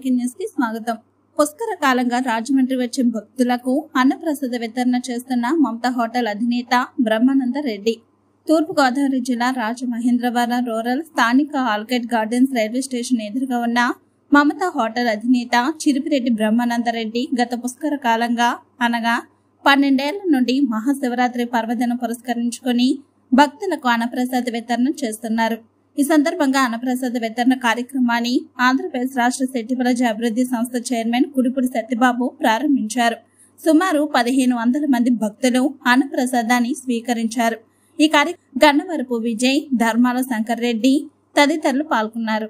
Breaking news కి స్వాగతం. పుష్కర కాలంగా రాజమండ్రి వచ్చే భక్తులకు అన్నప్రసాద వితరణ చేస్తున్న మమతా హోటల్ అధినేత బ్రహ్మానంద రెడ్డి. తూర్పు గోదావరి జిల్లా రాజమహేంద్రవరం రూరల్ స్థానిక ఆల్కెట్ గార్డెన్స్ రైల్వే స్టేషన్ ఎదురుగా ఉన్న మమతా హోటల్ అధినేత చిరిపిరెడ్డి బ్రహ్మానంద రెడ్డి గత పుష్కర కాలంగా అనగా 12 ఏళ్ల నుండి మహాశివరాత్రి పర్వదినం పురస్కరించుకుని భక్తులకు అన్నప్రసాద వితరణ చేస్తున్నారు. ఈ సందర్భంగా అన్నప్రసాద వితరణ కార్యక్రమాన్ని ఆంధ్రప్రదేశ్ రాష్ట్ర సెట్టిబలజ అభివృద్ధి సంస్థ చైర్మన్ కుడిపూడి సత్యబాబు ప్రారంభించారు. సుమారు 1500 మంది భక్తులు అన్నప్రసాదాన్ని స్వీకరించారు. ఈ కార్యక్రమం గన్నవరపు విజయ్, ధర్మాల శంకర్ రెడ్డి తదితరులు పాల్గొన్నారు.